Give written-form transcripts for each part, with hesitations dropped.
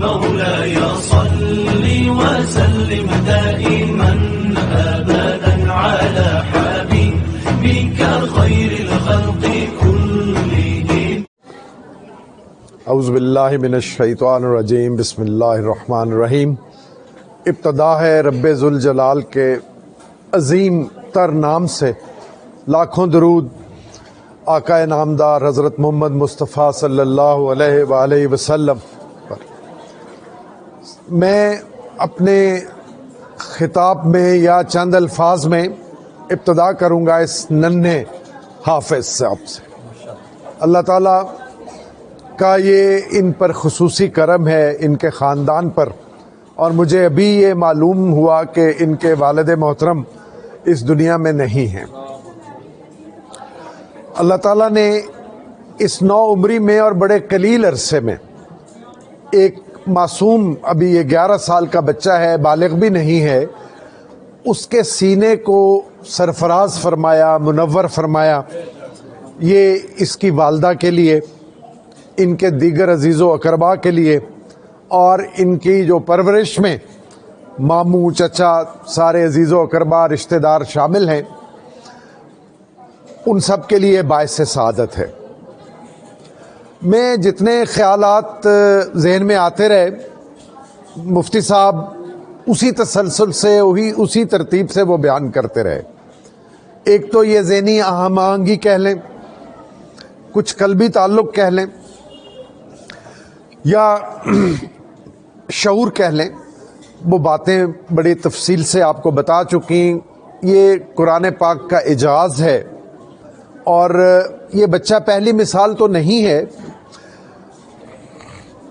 مولاي صل وسلم دائما أبدا على حبيبك خير الخلق كلهم. اعوذ باللہ من الشیطان الرجیم. بسم اللہ الرحمن الرحیم. ابتدا ہے رب ذوالجلال کے عظیم تر نام سے. لاکھوں درود آقا نامدار حضرت محمد مصطفیٰ صلی اللہ علیہ وآلہ وسلم پر. میں اپنے خطاب میں یا چند الفاظ میں ابتدا کروں گا اس ننھے حافظ صاحب سے. اللہ تعالیٰ کا یہ ان پر خصوصی کرم ہے، ان کے خاندان پر، اور مجھے ابھی یہ معلوم ہوا کہ ان کے والد محترم اس دنیا میں نہیں ہیں. اللہ تعالیٰ نے اس نو عمری میں اور بڑے قلیل عرصے میں ایک معصوم، ابھی یہ 11 سال کا بچہ ہے، بالغ بھی نہیں ہے، اس کے سینے کو سرفراز فرمایا، منور فرمایا. یہ اس کی والدہ کے لیے، ان کے دیگر عزیز و اقربا کے لیے، اور ان کی جو پرورش میں ماموں، چچا، سارے عزیز و اقربا، رشتہ دار شامل ہیں، ان سب کے لیے باعث سعادت ہے. میں جتنے خیالات ذہن میں آتے رہے، مفتی صاحب اسی تسلسل سے، اسی ترتیب سے وہ بیان کرتے رہے. ایک تو یہ ذہنی ہم آہنگی کہہ لیں، کچھ قلبی تعلق کہہ لیں، یا شعور کہہ لیں. وہ باتیں بڑی تفصیل سے آپ کو بتا چکی. یہ قرآن پاک کا اعجاز ہے، اور یہ بچہ پہلی مثال تو نہیں ہے.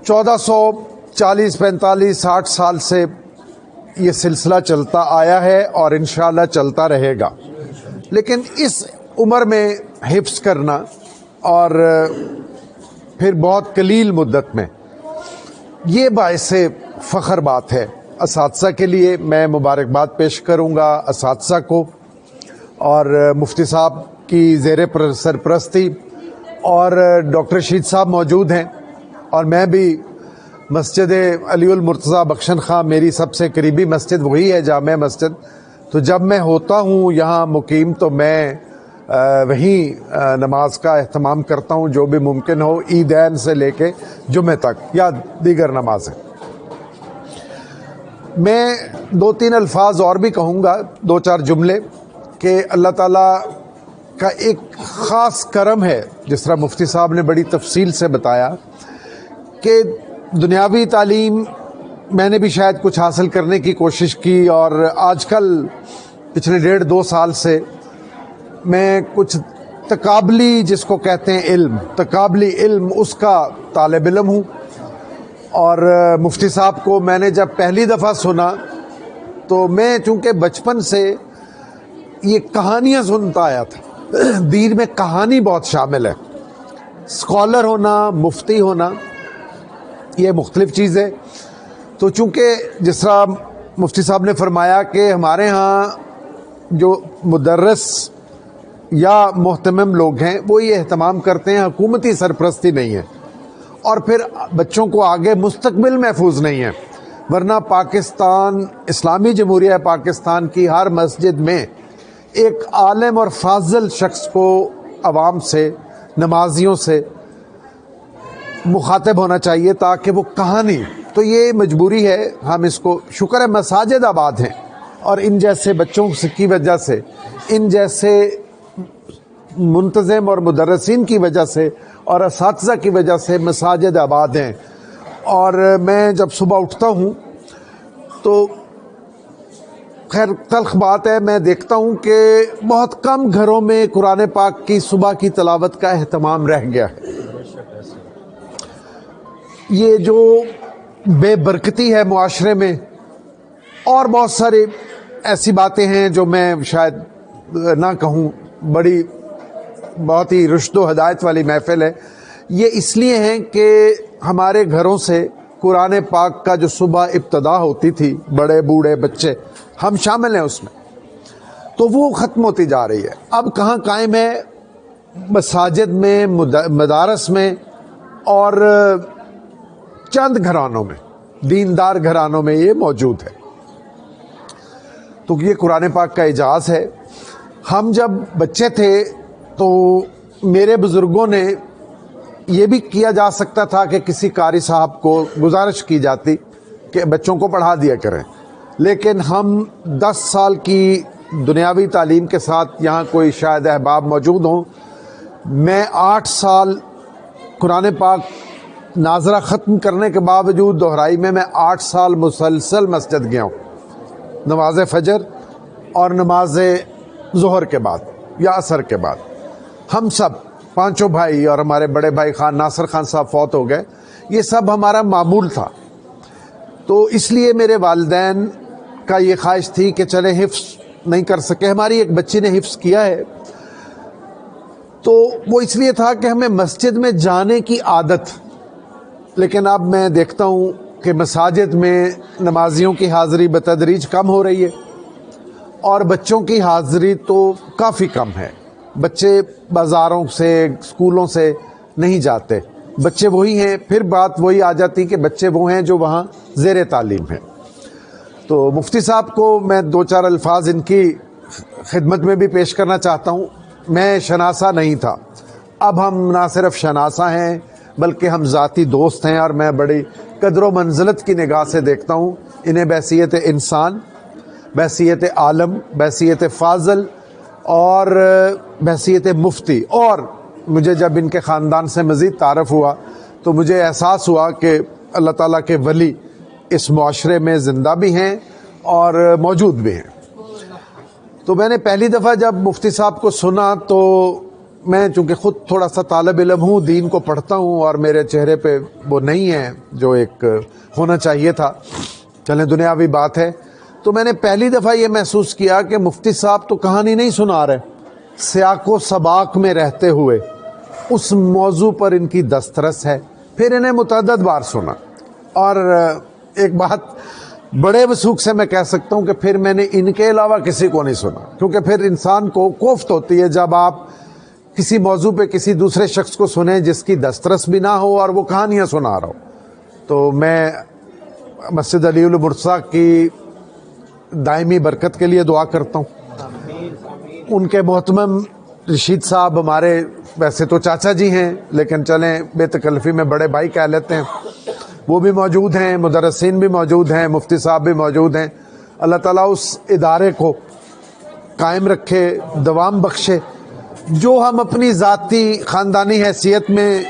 1440 45 60 سال سے یہ سلسلہ چلتا آیا ہے اور انشاءاللہ چلتا رہے گا. لیکن اس عمر میں حفظ کرنا اور پھر بہت قلیل مدت میں، یہ باعث فخر بات ہے. اساتذہ کے لیے میں مبارکباد پیش کروں گا، اساتذہ کو، اور مفتی صاحب کی زیر سرپرستی، اور ڈاکٹر رشید صاحب موجود ہیں، اور میں بھی مسجد علی المرتضیٰ بخشن خاں، میری سب سے قریبی مسجد وہی ہے، جامع مسجد. تو جب میں ہوتا ہوں یہاں مقیم تو میں وہیں نماز کا اہتمام کرتا ہوں، جو بھی ممکن ہو، عیدین سے لے کے جمعہ تک یا دیگر نمازیں. میں 2-3 الفاظ اور بھی کہوں گا، 2-4 جملے، کہ اللہ تعالیٰ کا ایک خاص کرم ہے، جس طرح مفتی صاحب نے بڑی تفصیل سے بتایا کہ دنیاوی تعلیم میں نے بھی شاید کچھ حاصل کرنے کی کوشش کی، اور آج کل پچھلے 1.5-2 سال سے میں کچھ تقابلی، جس کو کہتے ہیں علم، تقابلی علم، اس کا طالب علم ہوں. اور مفتی صاحب کو میں نے جب پہلی دفعہ سنا تو میں چونکہ بچپن سے یہ کہانیاں سنتا آیا تھا. دین میں کہانی بہت شامل ہے. اسکالر ہونا، مفتی ہونا، یہ مختلف چیز ہے. تو چونکہ جس طرح مفتی صاحب نے فرمایا کہ ہمارے ہاں جو مدرس یا محتمم لوگ ہیں وہ یہ اہتمام کرتے ہیں، حکومتی سرپرستی نہیں ہے، اور پھر بچوں کو آگے مستقبل محفوظ نہیں ہے. ورنہ پاکستان، اسلامی جمہوریہ پاکستان کی ہر مسجد میں ایک عالم اور فاضل شخص کو عوام سے، نمازیوں سے مخاطب ہونا چاہیے، تاکہ وہ کہانی، تو یہ مجبوری ہے. ہم اس کو، شکر ہے مساجد آباد ہیں، اور ان جیسے بچوں کی وجہ سے، ان جیسے منتظم اور مدرسین کی وجہ سے اور اساتذہ کی وجہ سے مساجد آباد ہیں. اور میں جب صبح اٹھتا ہوں تو خیر تلخ بات ہے، میں دیکھتا ہوں کہ بہت کم گھروں میں قرآن پاک کی صبح کی تلاوت کا اہتمام رہ گیا ہے. یہ جو بے برکتی ہے معاشرے میں، اور بہت ساری ایسی باتیں ہیں جو میں شاید نہ کہوں، بہت ہی رشد و ہدایت والی محفل ہے. یہ اس لیے ہیں کہ ہمارے گھروں سے قرآن پاک کا جو صبح ابتدا ہوتی تھی، بڑے بوڑھے بچے ہم شامل ہیں اس میں، تو وہ ختم ہوتی جا رہی ہے. اب کہاں قائم ہے؟ مساجد میں، مدارس میں، اور چند گھرانوں میں. دیندار گھرانوں میں یہ موجود ہے۔ تو یہ قرآن پاک کا اعجاز ہے۔ ہم جب بچے تھے تو میرے بزرگوں نے یہ بھی کیا جا سکتا تھا کہ کسی قاری صاحب کو گزارش کی جاتی کہ بچوں کو پڑھا دیا کریں، لیکن ہم 10 سال کی دنیاوی تعلیم کے ساتھ یہاں کوئی شاید احباب موجود ہوں، میں 8 سال قرآن پاک ناظرہ ختم کرنے کے باوجود دہرائی میں 8 سال مسلسل مسجد گیا ہوں، نماز فجر اور نماز ظہر کے بعد یا عصر کے بعد۔ ہم سب 5 بھائی اور ہمارے بڑے بھائی خان ناصر خان صاحب فوت ہو گئے، یہ سب ہمارا معمول تھا۔ تو اس لیے میرے والدین کا یہ خواہش تھی کہ چلے حفظ نہیں کر سکے، ہماری ایک بچی نے حفظ کیا ہے، تو وہ اس لیے تھا کہ ہمیں مسجد میں جانے کی عادت، لیکن اب میں دیکھتا ہوں کہ مساجد میں نمازیوں کی حاضری بتدریج کم ہو رہی ہے اور بچوں کی حاضری تو کافی کم ہے۔ بچے بازاروں سے اسکولوں سے نہیں جاتے، بچے وہی ہیں، پھر بات وہی آ جاتی کہ بچے وہ ہیں جو وہاں زیر تعلیم ہیں۔ تو مفتی صاحب کو میں 2-4 الفاظ ان کی خدمت میں بھی پیش کرنا چاہتا ہوں۔ میں شناسہ نہیں تھا، اب ہم نہ صرف شناسہ ہیں بلکہ ہم ذاتی دوست ہیں، اور میں بڑی قدر و منزلت کی نگاہ سے دیکھتا ہوں انہیں بحیثیت انسان، بحیثیت عالم، بحیثیت فاضل اور بحیثیت مفتی۔ اور مجھے جب ان کے خاندان سے مزید تعارف ہوا تو مجھے احساس ہوا کہ اللہ تعالیٰ کے ولی اس معاشرے میں زندہ بھی ہیں اور موجود بھی ہیں۔ تو میں نے پہلی دفعہ جب مفتی صاحب کو سنا تو میں چونکہ خود تھوڑا سا طالب علم ہوں، دین کو پڑھتا ہوں، اور میرے چہرے پہ وہ نہیں ہے جو ایک ہونا چاہیے تھا، چلیں دنیاوی بات ہے، تو میں نے پہلی دفعہ یہ محسوس کیا کہ مفتی صاحب تو کہانی نہیں سنا رہے، سیاق و سباق میں رہتے ہوئے اس موضوع پر ان کی دسترس ہے۔ پھر انہیں متعدد بار سنا، اور ایک بات بڑے وثوق سے میں کہہ سکتا ہوں کہ پھر میں نے ان کے علاوہ کسی کو نہیں سنا، کیونکہ پھر انسان کو کوفت ہوتی ہے جب آپ کسی موضوع پہ کسی دوسرے شخص کو سنیں جس کی دسترس بھی نہ ہو اور وہ کہانیاں سنا رہا ہو۔ تو میں مسجد علی المرتضیٰ کی دائمی برکت کے لیے دعا کرتا ہوں۔ ان کے محترم رشید صاحب ہمارے ویسے تو چاچا جی ہیں، لیکن چلیں بے تکلفی میں بڑے بھائی کہہ لیتے ہیں، وہ بھی موجود ہیں، مدرسین بھی موجود ہیں، مفتی صاحب بھی موجود ہیں۔ اللہ تعالیٰ اس ادارے کو قائم رکھے، دوام بخشے۔ جو ہم اپنی ذاتی خاندانی حیثیت میں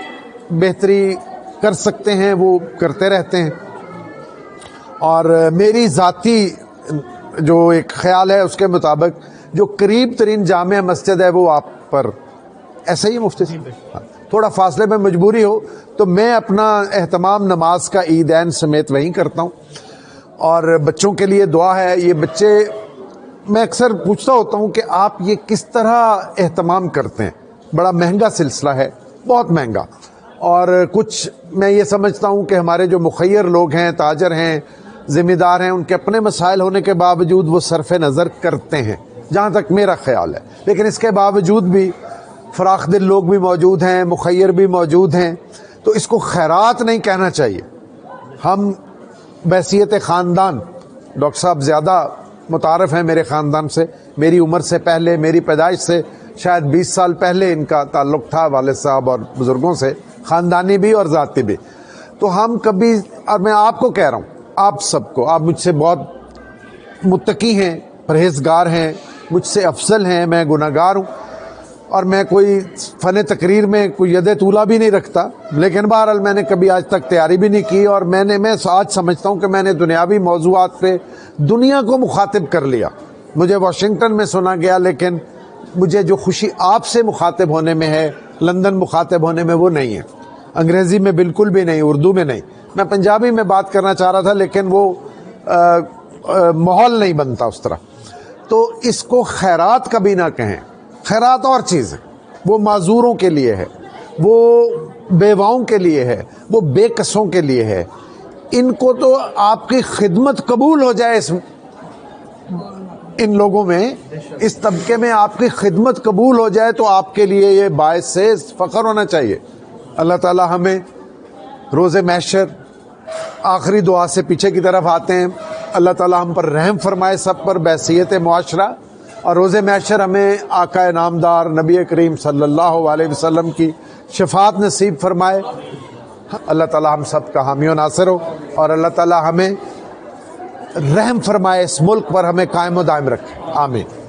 بہتری کر سکتے ہیں وہ کرتے رہتے ہیں، اور میری ذاتی جو ایک خیال ہے اس کے مطابق جو قریب ترین جامع مسجد ہے وہ آپ پر ایسا ہی مفتی صاحب، تھوڑا فاصلے میں مجبوری ہو تو میں اپنا اہتمام نماز کا عیدین سمیت وہیں کرتا ہوں۔ اور بچوں کے لیے دعا ہے۔ یہ بچے، میں اکثر پوچھتا ہوتا ہوں کہ آپ یہ کس طرح اہتمام کرتے ہیں، بڑا مہنگا سلسلہ ہے، بہت مہنگا، اور کچھ میں یہ سمجھتا ہوں کہ ہمارے جو مخیر لوگ ہیں، تاجر ہیں، ذمہ دار ہیں، ان کے اپنے مسائل ہونے کے باوجود وہ صرف نظر کرتے ہیں، جہاں تک میرا خیال ہے، لیکن اس کے باوجود بھی فراخ دل لوگ بھی موجود ہیں، مخیر بھی موجود ہیں، تو اس کو خیرات نہیں کہنا چاہیے۔ ہم بحیثیت خاندان، ڈاکٹر صاحب زیادہ متعارف ہیں میرے خاندان سے، میری عمر سے پہلے، میری پیدائش سے شاید 20 سال پہلے ان کا تعلق تھا والد صاحب اور بزرگوں سے، خاندانی بھی اور ذاتی بھی۔ تو ہم کبھی، اور میں آپ کو کہہ رہا ہوں، آپ سب کو، آپ مجھ سے بہت متقی ہیں، پرہیزگار ہیں، مجھ سے افضل ہیں، میں گناہگار ہوں، اور میں کوئی فن تقریر میں کوئی ید طولہ بھی نہیں رکھتا، لیکن بہرحال میں نے کبھی آج تک تیاری بھی نہیں کی، اور میں آج سمجھتا ہوں کہ میں نے دنیاوی موضوعات پہ دنیا کو مخاطب کر لیا۔ مجھے واشنگٹن میں سنا گیا، لیکن مجھے جو خوشی آپ سے مخاطب ہونے میں ہے، لندن مخاطب ہونے میں، وہ نہیں ہے، انگریزی میں بالکل بھی نہیں، اردو میں نہیں۔ میں پنجابی میں بات کرنا چاہ رہا تھا لیکن وہ ماحول نہیں بنتا اس طرح۔ تو اس کو خیرات کبھی نہ کہیں، خیرات اور چیز ہے، وہ معذوروں کے لیے ہے، وہ بیواؤں کے لیے ہے، وہ بے کسوں کے لیے ہے۔ ان کو تو آپ کی خدمت قبول ہو جائے، ان لوگوں میں، اس طبقے میں آپ کی خدمت قبول ہو جائے تو آپ کے لیے یہ باعث سے فخر ہونا چاہیے۔ اللہ تعالی ہمیں روز محشر آخری دعا سے پیچھے کی طرف آتے ہیں. اللہ تعالی ہم پر رحم فرمائے سب پر بحیثیت معاشرہ, اور روز محشر ہمیں آقا نامدار نبی کریم صلی اللہ علیہ وسلم کی شفاعت نصیب فرمائے. اللہ تعالی ہم سب کا حامی و ناصر ہو, اور اللہ تعالی ہمیں رحم فرمائے, اس ملک پر ہمیں قائم و دائم رکھے. آمین.